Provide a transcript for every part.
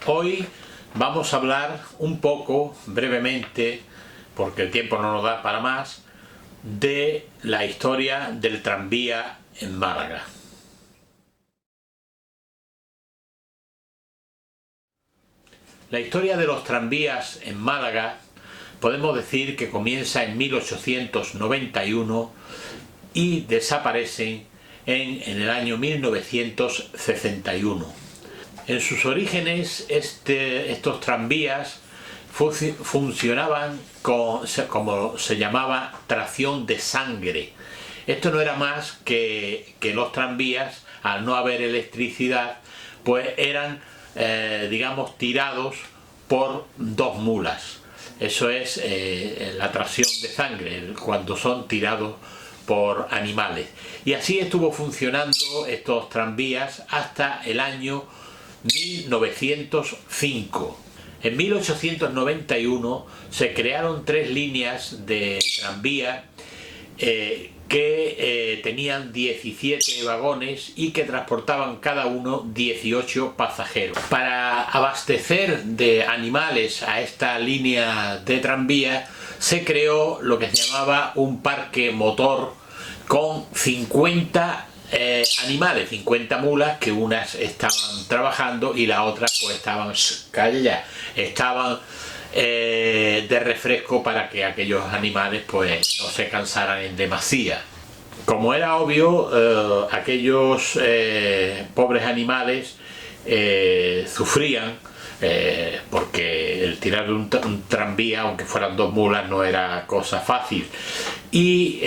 Hoy vamos a hablar un poco, brevemente, porque el tiempo no nos da para más, de la historia del tranvía en Málaga. La historia de los tranvías en Málaga podemos decir que comienza en 1891 y desaparecen en el año 1961. En sus orígenes estos tranvías funcionaban como se llamaba tracción de sangre. Esto no era más que los tranvías, al no haber electricidad, pues eran digamos tirados por dos mulas. Eso es la tracción de sangre, cuando son tirados por animales. Y así estuvo funcionando estos tranvías hasta el año 1905. En 1891 se crearon 3 líneas de tranvía que tenían 17 vagones y que transportaban cada uno 18 pasajeros. Para abastecer de animales a esta línea de tranvía se creó lo que se llamaba un parque motor con 50 animales, 50 mulas, que unas estaban trabajando y las otras pues estaban de refresco para que aquellos animales pues no se cansaran en demasía. Como era obvio, aquellos pobres animales sufrían porque el tirar de un tranvía, aunque fueran 2 mulas, no era cosa fácil. Y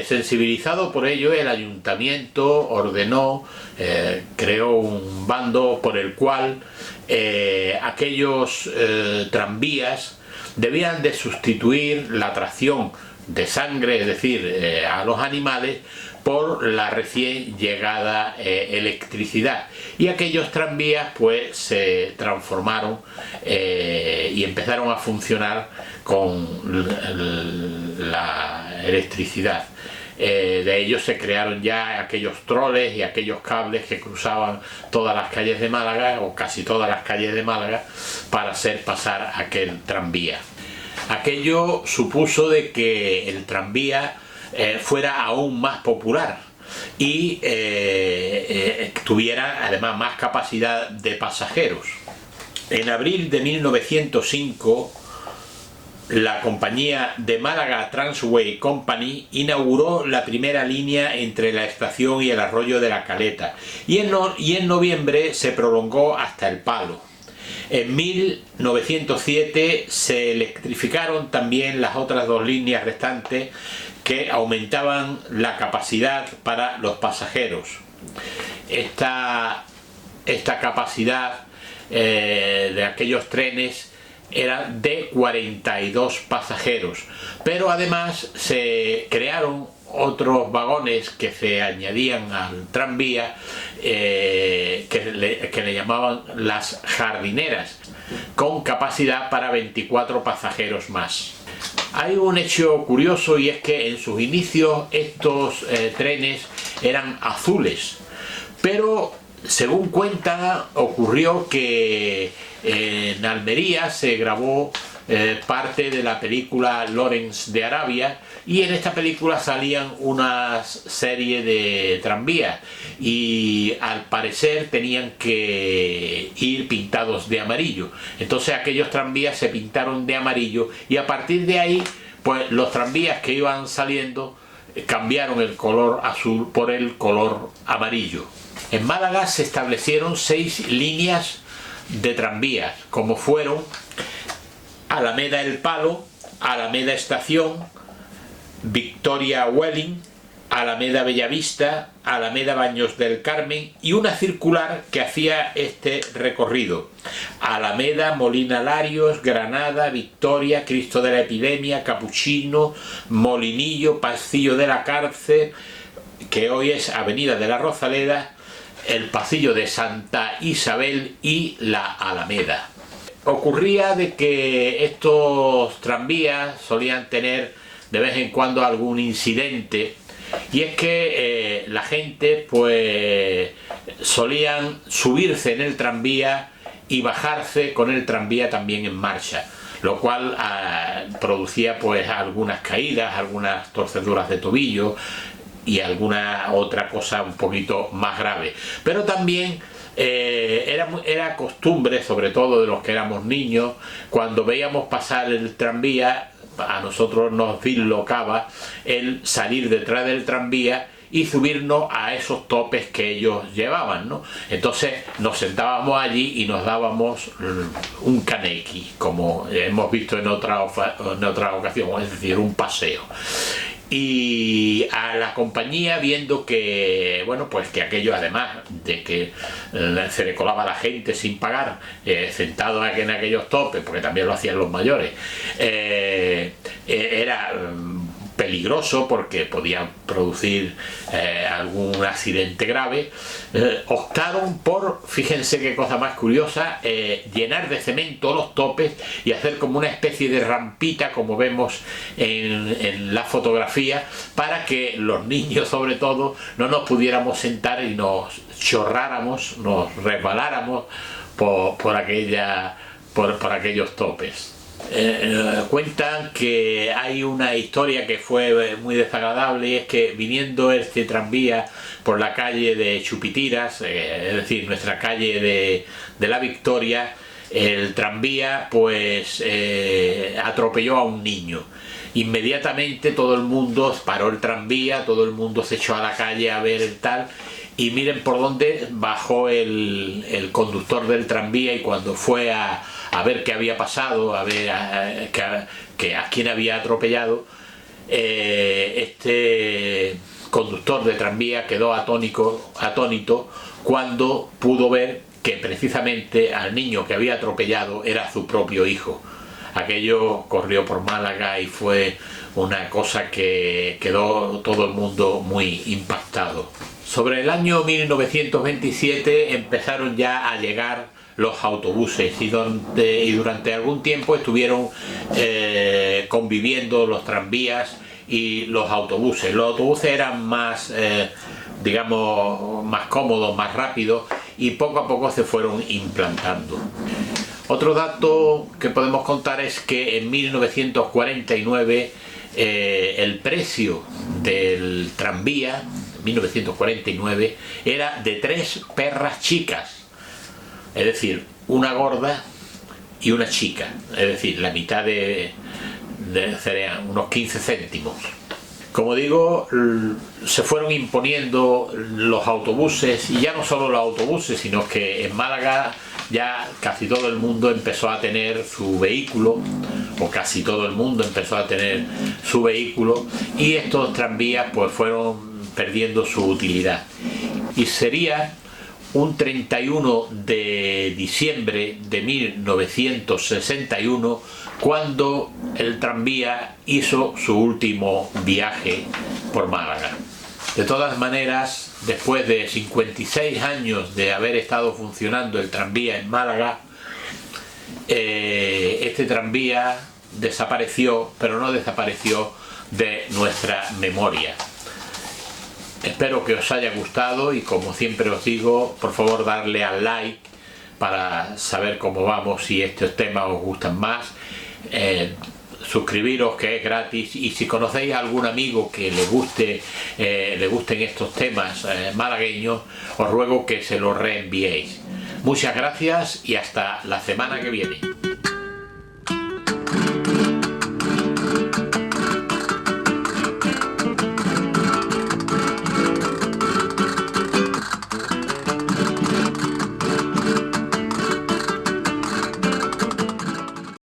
sensibilizado por ello, el ayuntamiento ordenó, creó un bando por el cual aquellos tranvías debían de sustituir la tracción de sangre, es decir, a los animales, por la recién llegada electricidad, y aquellos tranvías pues se transformaron y empezaron a funcionar con la electricidad. De ellos se crearon ya aquellos troles y aquellos cables que cruzaban todas las calles de Málaga, o casi todas las calles de Málaga, para hacer pasar aquel tranvía. Aquello supuso de que el tranvía fuera aún más popular y tuviera además más capacidad de pasajeros. En abril de 1905 la compañía de Málaga Transway Company inauguró la primera línea entre la estación y el arroyo de la Caleta, y en noviembre se prolongó hasta El Palo. En 1907 se electrificaron también las otras 2 líneas restantes, que aumentaban la capacidad para los pasajeros. Esta capacidad de aquellos trenes era de 42 pasajeros, pero además se crearon otros vagones que se añadían al tranvía que le llamaban las jardineras, con capacidad para 24 pasajeros más. Hay un hecho curioso, y es que en sus inicios estos trenes eran azules, pero según cuenta ocurrió que en Almería se grabó parte de la película Lawrence de Arabia, y en esta película salían una serie de tranvías y al parecer tenían que ir pintados de amarillo. Entonces aquellos tranvías se pintaron de amarillo, y a partir de ahí pues los tranvías que iban saliendo cambiaron el color azul por el color amarillo. En Málaga se establecieron 6 líneas de tranvías, como fueron Alameda El Palo, Alameda Estación, Victoria Welling, Alameda Bellavista, Alameda Baños del Carmen, y una circular que hacía este recorrido: Alameda Molina Larios, Granada, Victoria, Cristo de la Epidemia, Capuchino, Molinillo, Pasillo de la Cárcel, que hoy es Avenida de la Rosaleda, el Pasillo de Santa Isabel y la Alameda. Ocurría de que estos tranvías solían tener de vez en cuando algún incidente, y es que la gente pues solían subirse en el tranvía y bajarse con el tranvía también en marcha, lo cual producía pues algunas caídas, algunas torceduras de tobillo y alguna otra cosa un poquito más grave. Pero también era costumbre, sobre todo de los que éramos niños, cuando veíamos pasar el tranvía, a nosotros nos dislocaba el salir detrás del tranvía y subirnos a esos topes que ellos llevaban, ¿no? Entonces nos sentábamos allí y nos dábamos un kaneki, como hemos visto en otra ocasión, es decir, un paseo. Y a la compañía, viendo que, bueno, pues que aquello, además de que se le colaba a la gente sin pagar, sentado en aquellos topes, porque también lo hacían los mayores, era peligroso porque podía producir algún accidente grave, optaron por, fíjense qué cosa más curiosa, llenar de cemento los topes y hacer como una especie de rampita, como vemos en la fotografía, para que los niños, sobre todo, no nos pudiéramos sentar y nos chorráramos, nos resbaláramos por aquellos topes. Cuentan que hay una historia que fue muy desagradable, y es que viniendo este tranvía por la calle de Chupitiras, es decir, nuestra calle de la Victoria, el tranvía pues atropelló a un niño. Inmediatamente todo el mundo paró el tranvía, todo el mundo se echó a la calle a ver el tal, y miren por dónde bajó el conductor del tranvía, y cuando fue a ver qué había pasado, a ver a quién había atropellado, este conductor de tranvía quedó atónito cuando pudo ver que precisamente al niño que había atropellado era su propio hijo. Aquello corrió por Málaga y fue una cosa que quedó todo el mundo muy impactado. Sobre el año 1927 empezaron ya a llegar los autobuses y durante algún tiempo estuvieron conviviendo los tranvías y los autobuses. Los autobuses eran más, digamos, más cómodos, más rápidos, y poco a poco se fueron implantando. Otro dato que podemos contar es que en 1949 el precio del tranvía, 1949, era de 3 perras chicas. Es decir, una gorda y una chica, es decir, la mitad serían unos 15 céntimos. Como digo, se fueron imponiendo los autobuses, y ya no solo los autobuses, sino que en Málaga ya casi todo el mundo empezó a tener su vehículo, o casi todo el mundo empezó a tener su vehículo, y estos tranvías pues fueron perdiendo su utilidad. Y sería un 31 de diciembre de 1961 cuando el tranvía hizo su último viaje por Málaga. De todas maneras, después de 56 años de haber estado funcionando el tranvía en Málaga, este tranvía desapareció, pero no desapareció de nuestra memoria. Espero que os haya gustado, y como siempre os digo, por favor darle al like para saber cómo vamos, si estos temas os gustan más. Suscribiros, que es gratis, y si conocéis a algún amigo que le gusten estos temas malagueños, os ruego que se los reenviéis. Muchas gracias y hasta la semana que viene.